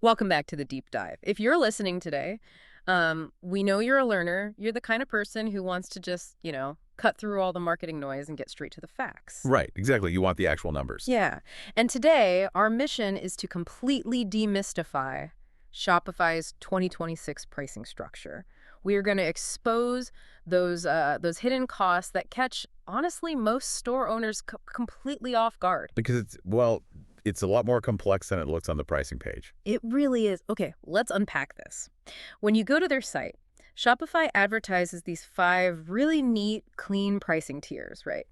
Welcome back to the deep dive. If you're listening today, we know you're a learner. You're the kind of person who wants to just, cut through all the marketing noise and get straight to the facts. Right, exactly. You want the actual numbers. Yeah. And today, our mission is to completely demystify Shopify's 2026 pricing structure. We are going to expose those hidden costs that catch, honestly, most store owners completely off guard. Because it's a lot more complex than it looks on the pricing page. It really is. Okay, let's unpack this. When you go to their site, Shopify advertises these 5 really neat, clean pricing tiers, right?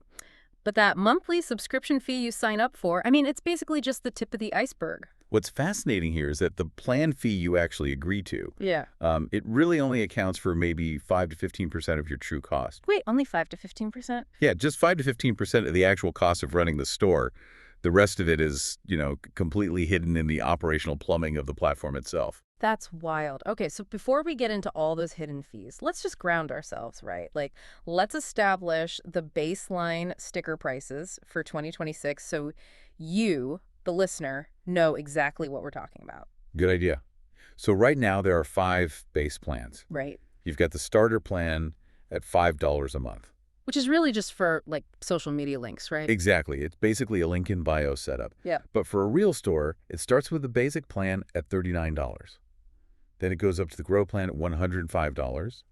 But that monthly subscription fee you sign up for, it's basically just the tip of the iceberg. What's fascinating here is that the plan fee you actually agree to, Yeah. it really only accounts for maybe 5 to 15% of your true cost. Wait, only 5 to 15%? Yeah, just 5 to 15% of the actual cost of running the store. The rest of it is, completely hidden in the operational plumbing of the platform itself. That's wild. Okay, so before we get into all those hidden fees, let's just ground ourselves, right? Let's establish the baseline sticker prices for 2026 so you, the listener, know exactly what we're talking about. Good idea. So right now there are 5 base plans. Right. You've got the starter plan at $5 a month. Which is really just for, social media links, right? Exactly. It's basically a link in bio setup. Yeah. But for a real store, it starts with the basic plan at $39. Then it goes up to the Grow plan at $105,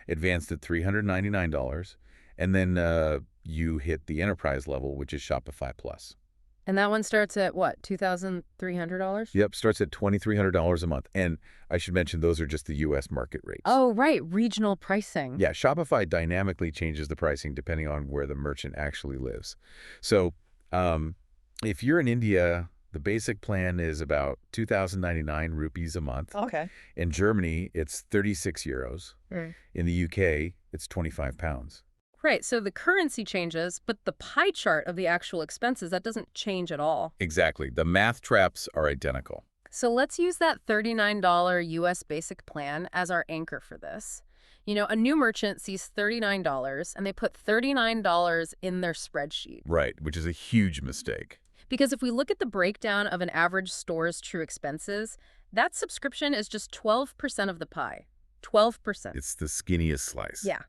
advanced at $399, and then you hit the enterprise level, which is Shopify Plus. And that one starts at what, $2,300? Yep, starts at $2,300 a month. And I should mention those are just the U.S. market rates. Oh, right, regional pricing. Yeah, Shopify dynamically changes the pricing depending on where the merchant actually lives. So if you're in India, the basic plan is about 2,099 rupees a month. Okay. In Germany, it's 36 euros. Mm. In the UK, it's 25 pounds. Right, so the currency changes, but the pie chart of the actual expenses, that doesn't change at all. Exactly. The math traps are identical. So let's use that $39 US basic plan as our anchor for this. A new merchant sees $39 and they put $39 in their spreadsheet. Right, which is a huge mistake. Because if we look at the breakdown of an average store's true expenses, that subscription is just 12% of the pie. 12%. It's the skinniest slice. Yeah.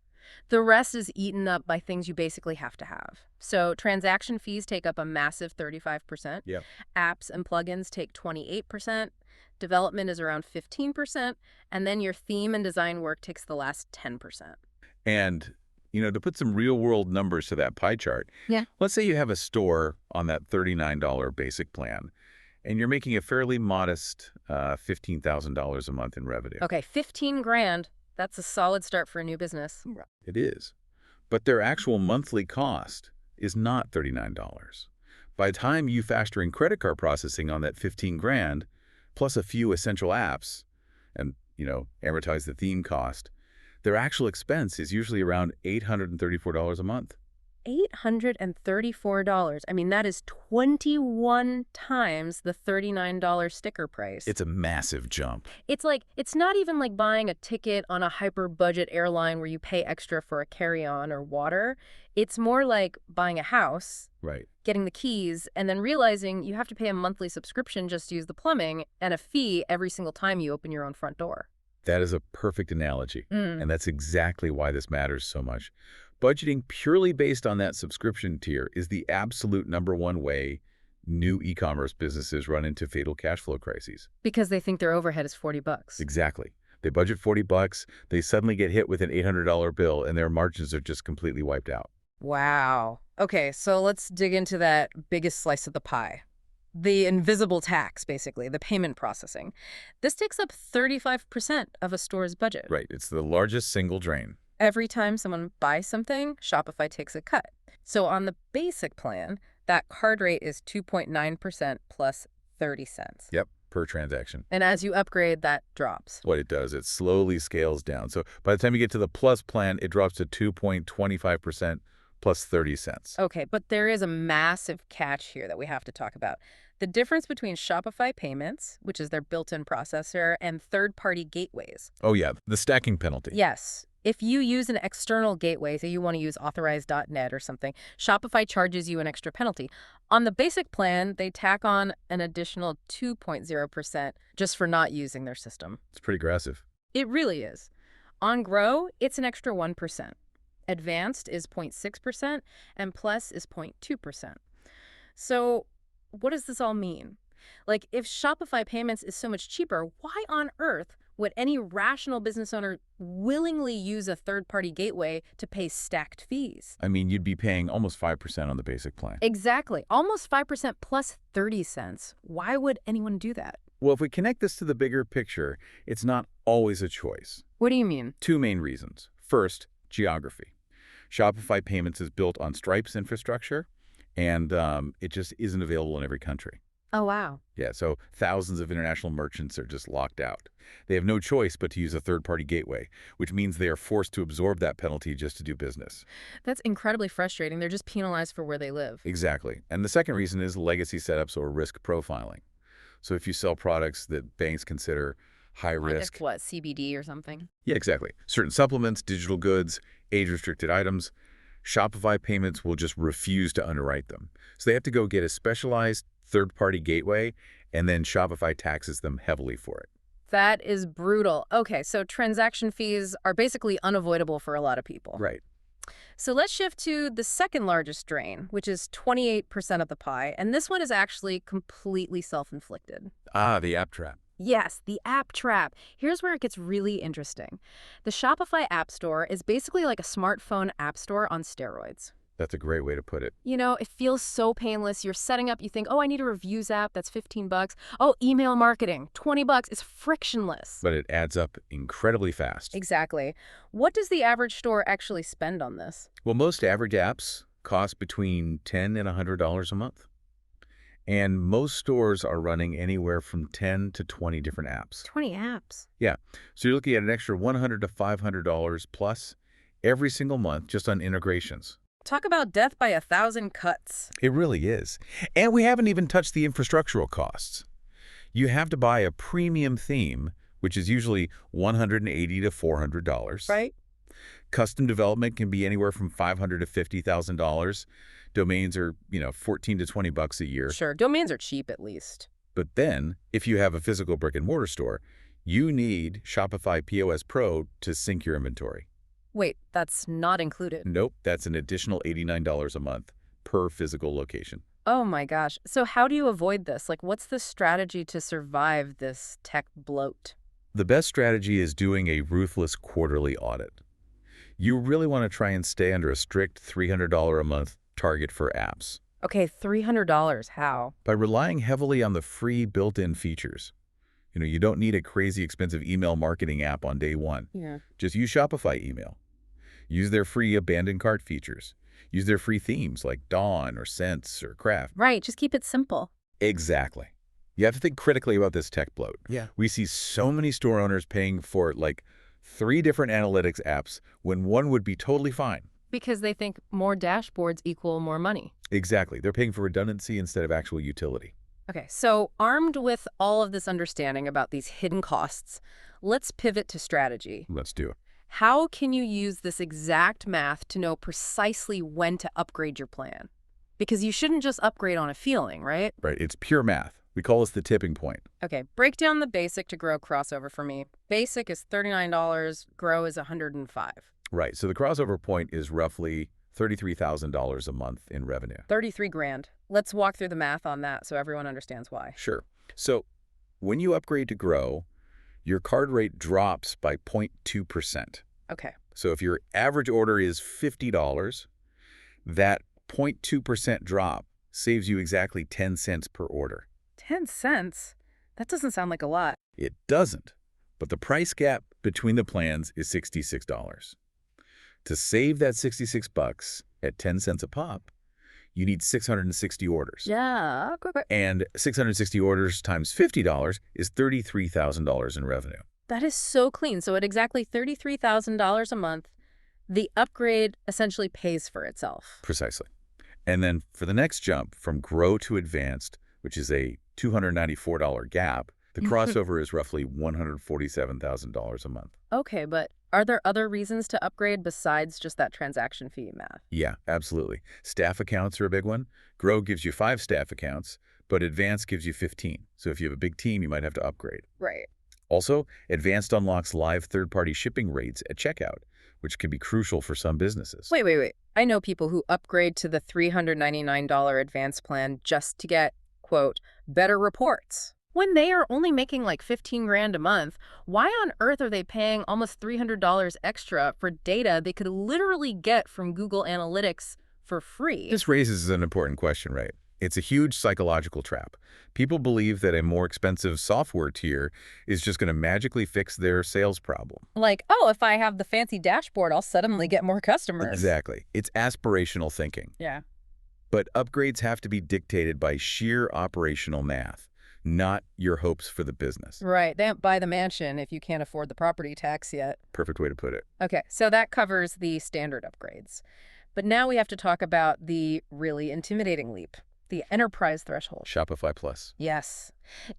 The rest is eaten up by things you basically have to have. So transaction fees take up a massive 35%. Yep. Apps and plugins take 28%. Development is around 15%. And then your theme and design work takes the last 10%. And, to put some real-world numbers to that pie chart, Yeah. let's say you have a store on that $39 basic plan, and you're making a fairly modest $15,000 a month in revenue. Okay, 15 grand. That's a solid start for a new business. It is. But their actual monthly cost is not $39. By the time you factor in credit card processing on that 15 grand, plus a few essential apps, and, amortize the theme cost, their actual expense is usually around $834 a month. $834. That is 21 times the $39 sticker price. It's a massive jump. It's not even like buying a ticket on a hyper-budget airline where you pay extra for a carry-on or water. It's more like buying a house, Right. getting the keys, and then realizing you have to pay a monthly subscription just to use the plumbing and a fee every single time you open your own front door. That is a perfect analogy, and that's exactly why this matters so much. Budgeting purely based on that subscription tier is the absolute #1 way new e-commerce businesses run into fatal cash flow crises. Because they think their overhead is $40. Exactly. They budget $40, they suddenly get hit with an $800 bill, and their margins are just completely wiped out. Wow. Okay, so let's dig into that biggest slice of the pie. The invisible tax, basically, the payment processing. This takes up 35% of a store's budget. Right. It's the largest single drain. Every time someone buys something, Shopify takes a cut. So on the basic plan, that card rate is 2.9% plus 30 cents. Yep, per transaction. And as you upgrade, that drops. What it does, it slowly scales down. So by the time you get to the Plus plan, it drops to 2.25% plus 30 cents. Okay, but there is a massive catch here that we have to talk about. The difference between Shopify payments, which is their built-in processor, and third-party gateways. Oh yeah, the stacking penalty. Yes. If you use an external gateway, say you want to use authorized.net or something, Shopify charges you an extra penalty. On the basic plan, they tack on an additional 2.0% just for not using their system. It's pretty aggressive. It really is. On Grow, it's an extra 1%. Advanced is 0.6%, and Plus is 0.2%. So what does this all mean? Like, if Shopify payments is so much cheaper, why on earth would any rational business owner willingly use a third-party gateway to pay stacked fees? I mean, you'd be paying almost 5% on the basic plan. Exactly. Almost 5% plus 30 cents. Why would anyone do that? Well, if we connect this to the bigger picture, it's not always a choice. What do you mean? Two main reasons. First, geography. Shopify Payments is built on Stripe's infrastructure, and it just isn't available in every country. Oh, wow. Yeah, so thousands of international merchants are just locked out. They have no choice but to use a third-party gateway, which means they are forced to absorb that penalty just to do business. That's incredibly frustrating. They're just penalized for where they live. Exactly. And the second reason is legacy setups or risk profiling. So if you sell products that banks consider high Like risk. it's what, CBD or something? Yeah, exactly. Certain supplements, digital goods, age-restricted items, Shopify Payments will just refuse to underwrite them. So they have to go get a specialized third-party gateway, and then Shopify taxes them heavily for it. That is brutal. Okay, so transaction fees are basically unavoidable for a lot of people. Right. So let's shift to the second largest drain, which is 28% of the pie. And this one is actually completely self-inflicted. Ah, the app trap. Yes, the app trap. Here's where it gets really interesting. The Shopify App Store is basically like a smartphone app store on steroids. That's a great way to put it. You know, it feels so painless. You're setting up, you think, oh, I need a reviews app. That's $15. Oh, email marketing, $20. It's frictionless. But it adds up incredibly fast. Exactly. What does the average store actually spend on this? Well, most average apps cost between $10 and $100 a month. And most stores are running anywhere from 10 to 20 different apps. 20 apps. Yeah. So you're looking at an extra $100 to $500 plus every single month just on integrations. Talk about death by 1,000 cuts. It really is. And we haven't even touched the infrastructural costs. You have to buy a premium theme, which is usually $180 to $400. Right? Custom development can be anywhere from $500 to $50,000. Domains are, $14 to $20 a year. Sure, domains are cheap at least. But then, if you have a physical brick-and-mortar store, you need Shopify POS Pro to sync your inventory. Wait, that's not included. Nope, that's an additional $89 a month per physical location. Oh my gosh. So how do you avoid this? Like, what's the strategy to survive this tech bloat? The best strategy is doing a ruthless quarterly audit. You really want to try and stay under a strict $300 a month target for apps. Okay, $300. How? By relying heavily on the free built-in features. You don't need a crazy expensive email marketing app on day one. Yeah. Just use Shopify email. Use their free abandoned cart features. Use their free themes like Dawn or Sense or Craft. Right, just keep it simple. Exactly. You have to think critically about this tech bloat. Yeah. We see so many store owners paying for like 3 different analytics apps when one would be totally fine. Because they think more dashboards equal more money. Exactly. They're paying for redundancy instead of actual utility. Okay, so armed with all of this understanding about these hidden costs, let's pivot to strategy. Let's do it. How can you use this exact math to know precisely when to upgrade your plan? Because you shouldn't just upgrade on a feeling, right? Right. It's pure math. We call this the tipping point. Okay, break down the basic to grow crossover for me. Basic is $39, grow is $105. Right. So the crossover point is roughly $33,000 a month in revenue. 33 grand. Let's walk through the math on that so everyone understands why. Sure. So when you upgrade to Grow, your card rate drops by 0.2%. Okay. So if your average order is $50, that 0.2% drop saves you exactly 10 cents per order. 10 cents? That doesn't sound like a lot. It doesn't, but the price gap between the plans is $66. To save that $66 at 10 cents a pop, you need 660 orders. Yeah, quick. And 660 orders times $50 is $33,000 in revenue. That is so clean. So at exactly $33,000 a month, the upgrade essentially pays for itself. Precisely. And then for the next jump from Grow to Advanced, which is a $294 gap. The crossover is roughly $147,000 a month. Okay, but are there other reasons to upgrade besides just that transaction fee math? Yeah, absolutely. Staff accounts are a big one. Grow gives you 5 staff accounts, but Advanced gives you 15. So if you have a big team, you might have to upgrade. Right. Also, Advanced unlocks live third-party shipping rates at checkout, which can be crucial for some businesses. Wait. I know people who upgrade to the $399 advanced plan just to get, quote, better reports. When they are only making like 15 grand a month, why on earth are they paying almost $300 extra for data they could literally get from Google Analytics for free? This raises an important question, right? It's a huge psychological trap. People believe that a more expensive software tier is just going to magically fix their sales problem. Like, oh, if I have the fancy dashboard, I'll suddenly get more customers. Exactly. It's aspirational thinking. Yeah. But upgrades have to be dictated by sheer operational math, not your hopes for the business. Right. They don't buy the mansion if you can't afford the property tax yet. Perfect way to put it. Okay, so that covers the standard upgrades. But now we have to talk about the really intimidating leap, the enterprise threshold. Shopify Plus. Yes.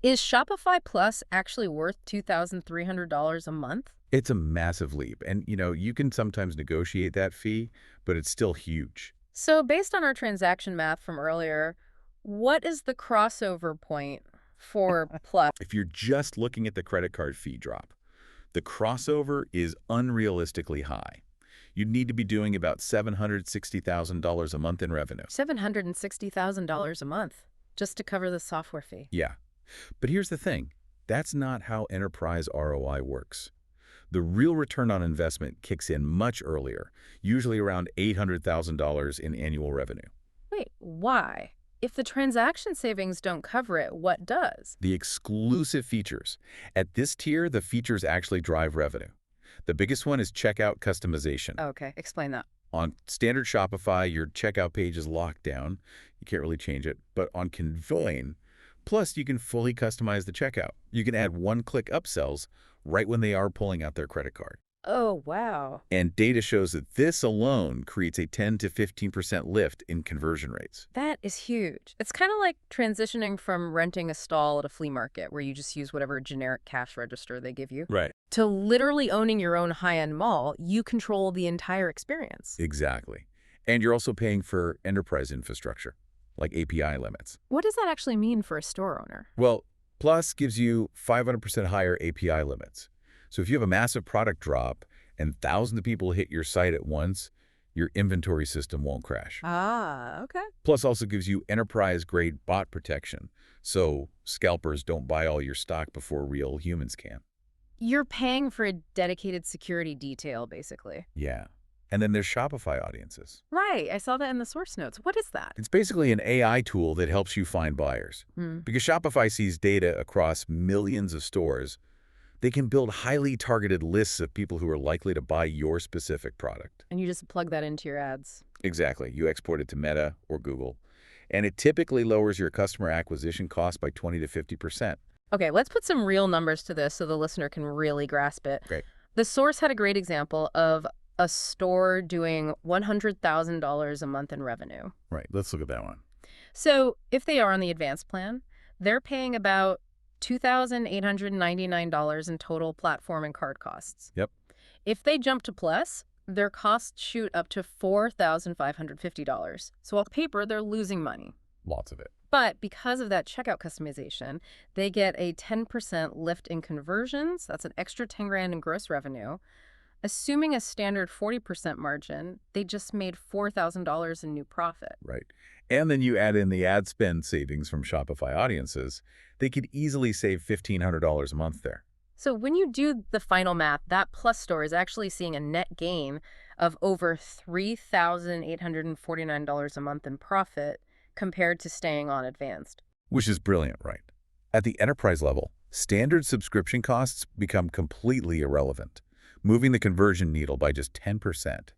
Is Shopify Plus actually worth $2,300 a month? It's a massive leap. And, you can sometimes negotiate that fee, but it's still huge. So based on our transaction math from earlier, what is the crossover point for Plus? If you're just looking at the credit card fee drop, the crossover is unrealistically high. You'd need to be doing about $760,000 a month in revenue. $760,000 a month just to cover the software fee. Yeah. But here's the thing. That's not how enterprise ROI works. The real return on investment kicks in much earlier, usually around $800,000 in annual revenue. Wait, why? If the transaction savings don't cover it, what does? The exclusive features. At this tier, the features actually drive revenue. The biggest one is checkout customization. Okay, explain that. On standard Shopify, your checkout page is locked down. You can't really change it. But on Convoin, plus you can fully customize the checkout. You can add one-click upsells right when they are pulling out their credit card. Oh, wow. And data shows that this alone creates a 10 to 15% lift in conversion rates. That is huge. It's kind of like transitioning from renting a stall at a flea market where you just use whatever generic cash register they give you, Right. to literally owning your own high-end mall. You control the entire experience. Exactly. And you're also paying for enterprise infrastructure, like API limits. What does that actually mean for a store owner? Well, Plus gives you 500% higher API limits. So if you have a massive product drop and thousands of people hit your site at once, your inventory system won't crash. Ah, okay. Plus also gives you enterprise-grade bot protection, so scalpers don't buy all your stock before real humans can. You're paying for a dedicated security detail, basically. Yeah. And then there's Shopify Audiences. Right. I saw that in the source notes. What is that? It's basically an AI tool that helps you find buyers. Because Shopify sees data across millions of stores, they can build highly targeted lists of people who are likely to buy your specific product. And you just plug that into your ads. Exactly. You export it to Meta or Google. And it typically lowers your customer acquisition cost by 20 to 50%. Okay, let's put some real numbers to this so the listener can really grasp it. Great. The source had a great example of a store doing $100,000 a month in revenue. Right. Let's look at that one. So if they are on the advanced plan, they're paying about $2,899 in total platform and card costs. Yep. If they jump to Plus, their costs shoot up to $4,550. So on paper, they're losing money. Lots of it. But because of that checkout customization, they get a 10% lift in conversions. That's an extra 10 grand in gross revenue. Assuming a standard 40% margin, they just made $4,000 in new profit. Right. And then you add in the ad spend savings from Shopify Audiences, they could easily save $1,500 a month there. So when you do the final math, that Plus store is actually seeing a net gain of over $3,849 a month in profit compared to staying on advanced. Which is brilliant, right? At the enterprise level, standard subscription costs become completely irrelevant. Moving the conversion needle by just 10%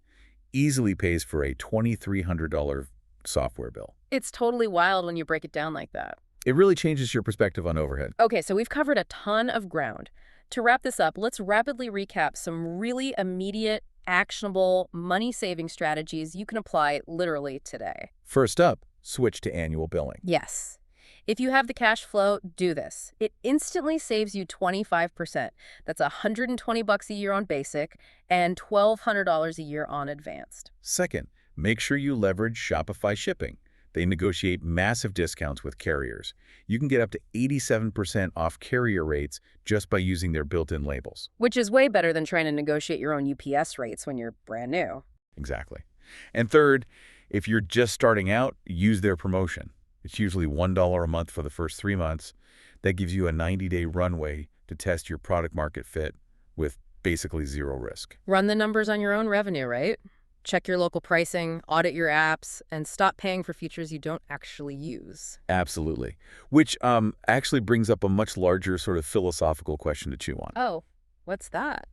easily pays for a $2,300 software bill. It's totally wild when you break it down like that. It really changes your perspective on overhead. Okay, so we've covered a ton of ground. To wrap this up, let's rapidly recap some really immediate, actionable, money-saving strategies you can apply literally today. First up, switch to annual billing. Yes. If you have the cash flow, do this. It instantly saves you 25%. That's $120 a year on basic and $1,200 a year on advanced. Second, make sure you leverage Shopify shipping. They negotiate massive discounts with carriers. You can get up to 87% off carrier rates just by using their built-in labels. Which is way better than trying to negotiate your own UPS rates when you're brand new. Exactly. And third, if you're just starting out, use their promotion. It's usually $1 a month for the first 3 months. That gives you a 90-day runway to test your product market fit with basically zero risk. Run the numbers on your own revenue, right? Check your local pricing, audit your apps, and stop paying for features you don't actually use. Absolutely. Which actually brings up a much larger sort of philosophical question to chew on. Oh, what's that?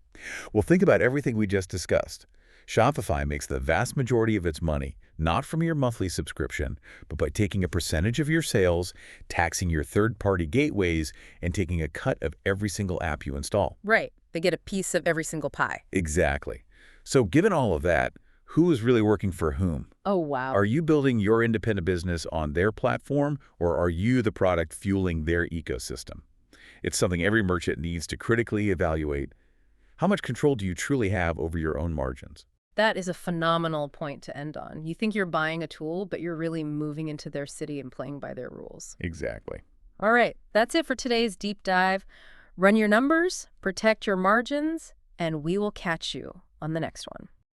Well, think about everything we just discussed. Shopify makes the vast majority of its money not from your monthly subscription, but by taking a percentage of your sales, taxing your third-party gateways, and taking a cut of every single app you install. Right. They get a piece of every single pie. Exactly. So given all of that, who is really working for whom? Oh, wow. Are you building your independent business on their platform, or are you the product fueling their ecosystem? It's something every merchant needs to critically evaluate. How much control do you truly have over your own margins? That is a phenomenal point to end on. You think you're buying a tool, but you're really moving into their city and playing by their rules. Exactly. All right, that's it for today's deep dive. Run your numbers, protect your margins, and we will catch you on the next one.